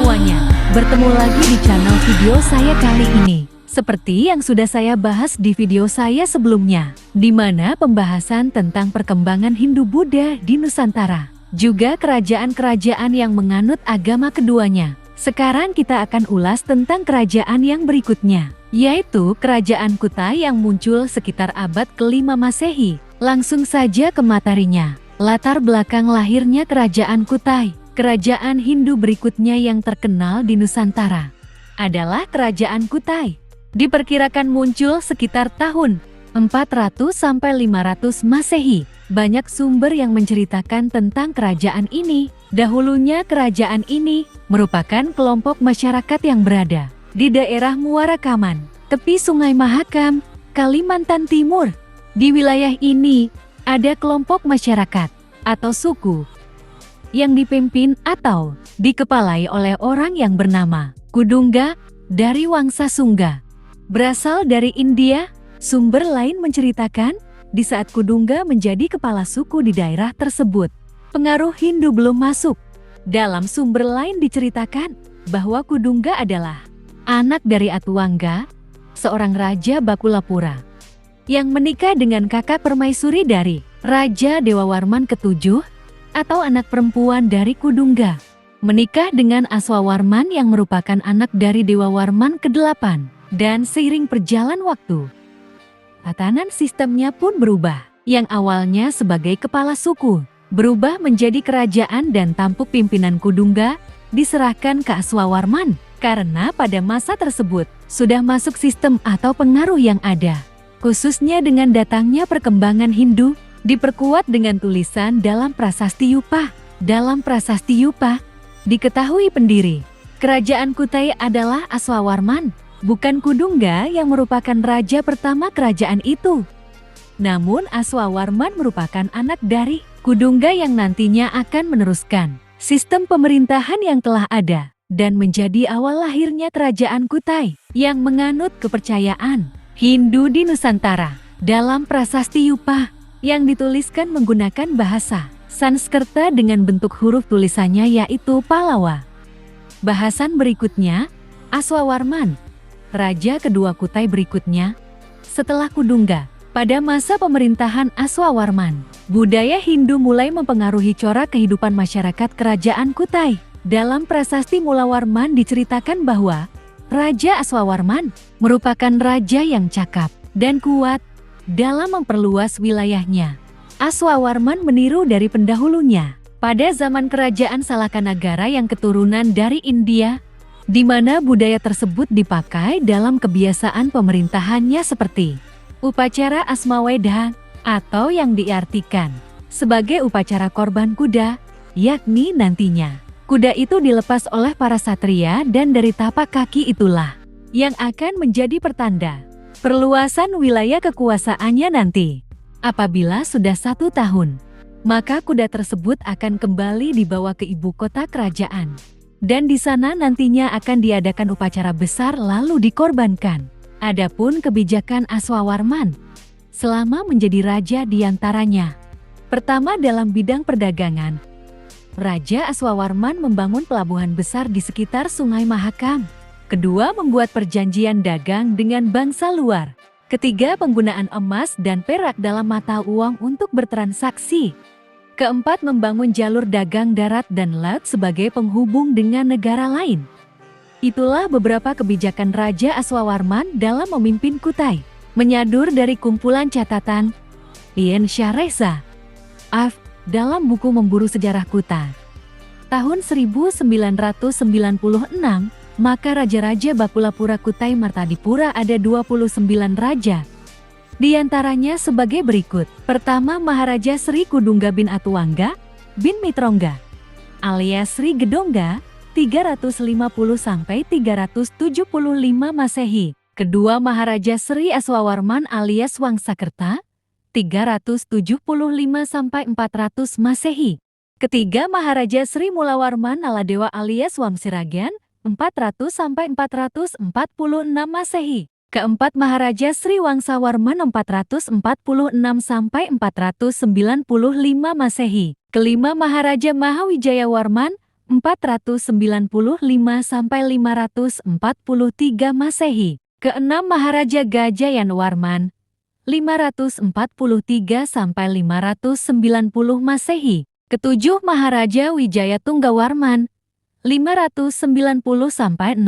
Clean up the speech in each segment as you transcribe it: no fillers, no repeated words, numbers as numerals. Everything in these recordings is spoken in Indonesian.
semuanya, bertemu lagi di channel video saya kali ini. Seperti yang sudah saya bahas di video saya sebelumnya, di mana pembahasan tentang perkembangan Hindu-Buddha di Nusantara, juga kerajaan-kerajaan yang menganut agama keduanya. Sekarang kita akan ulas tentang kerajaan yang berikutnya, yaitu Kerajaan Kutai yang muncul sekitar abad ke-5 Masehi. Langsung saja ke materinya. Latar belakang lahirnya Kerajaan Kutai. Kerajaan Hindu berikutnya yang terkenal di Nusantara adalah Kerajaan Kutai. Diperkirakan muncul sekitar tahun 400 sampai 500 Masehi. Banyak sumber yang menceritakan tentang kerajaan ini. Dahulunya kerajaan ini merupakan kelompok masyarakat yang berada di daerah Muara Kaman, tepi Sungai Mahakam, Kalimantan Timur. Di wilayah ini ada kelompok masyarakat atau suku yang dipimpin atau dikepalai oleh orang yang bernama Kudungga dari Wangsa Sungga. Berasal dari India, sumber lain menceritakan di saat Kudungga menjadi kepala suku di daerah tersebut, pengaruh Hindu belum masuk. Dalam sumber lain diceritakan bahwa Kudungga adalah anak dari Atuangga, seorang raja Bakulapura, yang menikah dengan kakak permaisuri dari Raja Dewawarman ke-7 atau anak perempuan dari Kudungga, menikah dengan Aswawarman yang merupakan anak dari Dewawarman ke-8, dan seiring perjalan waktu, tatanan sistemnya pun berubah. Yang awalnya sebagai kepala suku, berubah menjadi kerajaan dan tampuk pimpinan Kudungga diserahkan ke Aswawarman, karena pada masa tersebut sudah masuk sistem atau pengaruh yang ada. Khususnya dengan datangnya perkembangan Hindu, diperkuat dengan tulisan dalam prasasti Yupa. Dalam prasasti Yupa, diketahui pendiri Kerajaan Kutai adalah Aswawarman, bukan Kudungga yang merupakan raja pertama kerajaan itu. Namun Aswawarman merupakan anak dari Kudungga yang nantinya akan meneruskan sistem pemerintahan yang telah ada dan menjadi awal lahirnya Kerajaan Kutai yang menganut kepercayaan Hindu di Nusantara. Dalam prasasti Yupa yang dituliskan menggunakan bahasa Sanskerta dengan bentuk huruf tulisannya yaitu Palawa. Bahasan berikutnya, Aswawarman, raja kedua Kutai berikutnya setelah Kudungga. Pada masa pemerintahan Aswawarman, budaya Hindu mulai mempengaruhi corak kehidupan masyarakat kerajaan Kutai. Dalam prasasti Mulawarman diceritakan bahwa Raja Aswawarman merupakan raja yang cakap dan kuat dalam memperluas wilayahnya. Aswawarman meniru dari pendahulunya pada zaman kerajaan Salakanagara yang keturunan dari India, di mana budaya tersebut dipakai dalam kebiasaan pemerintahannya seperti upacara Asmawedha atau yang diartikan sebagai upacara korban kuda, yakni nantinya kuda itu dilepas oleh para satria dan dari tapak kaki itulah yang akan menjadi pertanda perluasan wilayah kekuasaannya nanti. Apabila sudah 1 tahun, maka kuda tersebut akan kembali dibawa ke ibu kota kerajaan. Dan di sana nantinya akan diadakan upacara besar lalu dikorbankan. Adapun kebijakan Aswawarman selama menjadi raja diantaranya. Pertama, dalam bidang perdagangan, Raja Aswawarman membangun pelabuhan besar di sekitar Sungai Mahakam. Kedua, membuat perjanjian dagang dengan bangsa luar. Ketiga, penggunaan emas dan perak dalam mata uang untuk bertransaksi. Keempat, membangun jalur dagang darat dan laut sebagai penghubung dengan negara lain. Itulah beberapa kebijakan Raja Aswawarman dalam memimpin Kutai. Menyadur dari kumpulan catatan Ien Syahreza Af dalam buku Memburu Sejarah Kuta. Tahun 1996, maka raja-raja Bakulapura Kutai Martadipura ada 29 raja. Di antaranya sebagai berikut. Pertama, Maharaja Sri Kudungga bin Atuangga bin Mitrongga alias Sri Gedongga 350 sampai 375 Masehi. Kedua, Maharaja Sri Aswawarman alias Wangsakerta 375 sampai 400 Masehi. Ketiga, Maharaja Sri Mulawarman Naladewa alias Wamsiragan 400 sampai 446 Masehi. Keempat, Maharaja Sri Wangsawarman 446 sampai 495 Masehi. Kelima, Maharaja Mahawijayawarman 495–543 Masehi. Keenam Maharaja Gajah Yanuarman 543–590 Masehi. Ketujuh Maharaja Wijaya Tunggawarman 590–637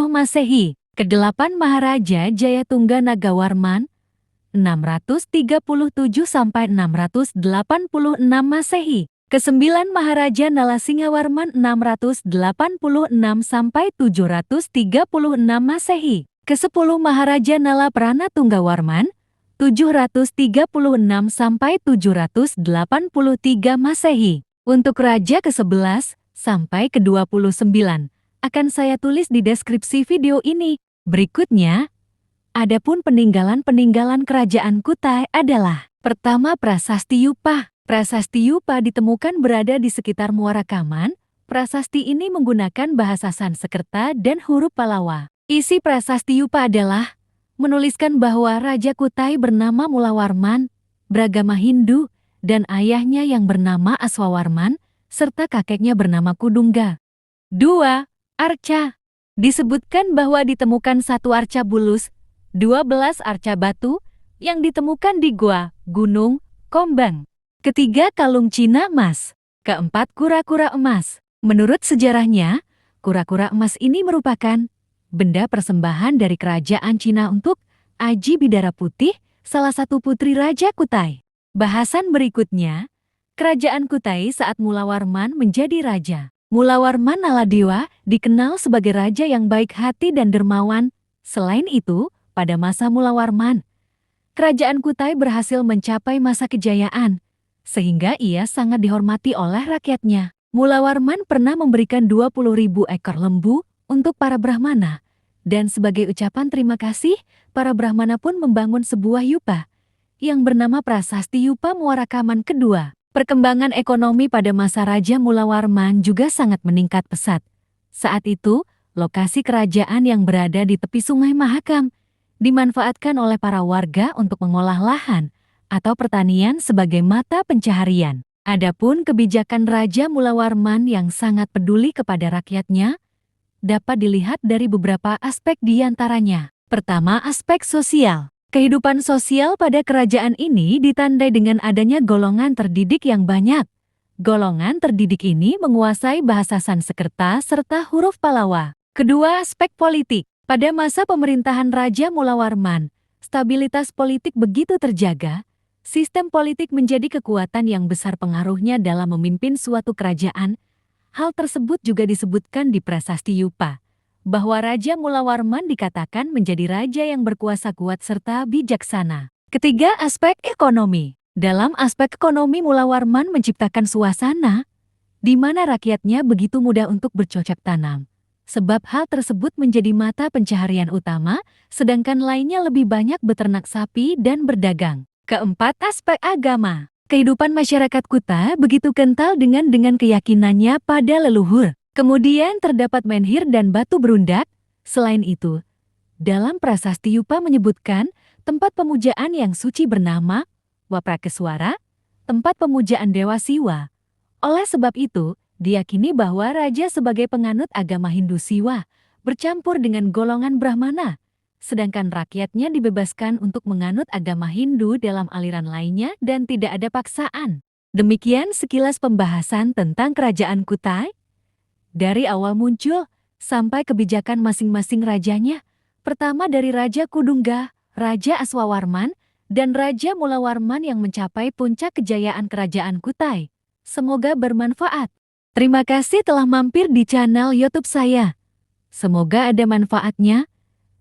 Masehi. Kedelapan Maharaja Jayatungga Nagawarman 637–686 Masehi. Kesembilan Maharaja Nalasinghawarman 686–736 Masehi. Kesepuluh Maharaja Nala Prana Tunggawarman 736–783 Masehi. Untuk Raja ke-11 sampai ke-29 akan saya tulis di deskripsi video ini. Berikutnya, adapun peninggalan-peninggalan kerajaan Kutai adalah: pertama, Prasasti Yupa. Prasasti Yupa ditemukan berada di sekitar Muara Kaman. Prasasti ini menggunakan bahasa Sanskerta dan huruf Palawa. Isi Prasasti Yupa adalah menuliskan bahwa Raja Kutai bernama Mulawarman, beragama Hindu, dan ayahnya yang bernama Aswawarman, serta kakeknya bernama Kudungga. 2. Arca. Disebutkan bahwa ditemukan satu arca bulus, 12 arca batu, yang ditemukan di Gua Gunung Kombang. Ketiga, kalung Cina emas. Keempat, kura-kura emas. Menurut sejarahnya, kura-kura emas ini merupakan benda persembahan dari kerajaan Cina untuk Aji Bidara Putih, salah satu putri Raja Kutai. Bahasan berikutnya, kerajaan Kutai saat Mulawarman menjadi raja. Mulawarman Naladewa dikenal sebagai raja yang baik hati dan dermawan. Selain itu, pada masa Mulawarman, kerajaan Kutai berhasil mencapai masa kejayaan, sehingga ia sangat dihormati oleh rakyatnya. Mulawarman pernah memberikan 20.000 ekor lembu untuk para Brahmana, dan sebagai ucapan terima kasih, para Brahmana pun membangun sebuah yupa yang bernama Prasasti Yupa Muara Kaman kedua. Perkembangan ekonomi pada masa Raja Mulawarman juga sangat meningkat pesat. Saat itu, lokasi kerajaan yang berada di tepi Sungai Mahakam dimanfaatkan oleh para warga untuk mengolah lahan atau pertanian sebagai mata pencaharian. Adapun kebijakan Raja Mulawarman yang sangat peduli kepada rakyatnya dapat dilihat dari beberapa aspek di antaranya. Pertama, aspek sosial. Kehidupan sosial pada kerajaan ini ditandai dengan adanya golongan terdidik yang banyak. Golongan terdidik ini menguasai bahasa Sanskerta serta huruf Palawa. Kedua, aspek politik. Pada masa pemerintahan Raja Mulawarman, stabilitas politik begitu terjaga. Sistem politik menjadi kekuatan yang besar pengaruhnya dalam memimpin suatu kerajaan. Hal tersebut juga disebutkan di Prasasti Yupa, bahwa Raja Mulawarman dikatakan menjadi raja yang berkuasa kuat serta bijaksana. Ketiga, aspek ekonomi. Dalam aspek ekonomi, Mulawarman menciptakan suasana di mana rakyatnya begitu mudah untuk bercocok tanam. Sebab hal tersebut menjadi mata pencaharian utama, sedangkan lainnya lebih banyak beternak sapi dan berdagang. Keempat, aspek agama. Kehidupan masyarakat Kuta begitu kental dengan keyakinannya pada leluhur. Kemudian terdapat menhir dan batu berundak. Selain itu, dalam Prasasti Yupa menyebutkan tempat pemujaan yang suci bernama Waprakeswara, tempat pemujaan Dewa Siwa. Oleh sebab itu, diyakini bahwa raja sebagai penganut agama Hindu Siwa bercampur dengan golongan Brahmana, sedangkan rakyatnya dibebaskan untuk menganut agama Hindu dalam aliran lainnya dan tidak ada paksaan. Demikian sekilas pembahasan tentang kerajaan Kutai. Dari awal muncul sampai kebijakan masing-masing rajanya. Pertama dari Raja Kudungga, Raja Aswawarman, dan Raja Mulawarman yang mencapai puncak kejayaan kerajaan Kutai. Semoga bermanfaat. Terima kasih telah mampir di channel YouTube saya. Semoga ada manfaatnya,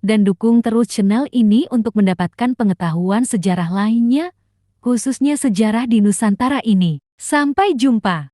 dan dukung terus channel ini untuk mendapatkan pengetahuan sejarah lainnya, khususnya sejarah di Nusantara ini. Sampai jumpa.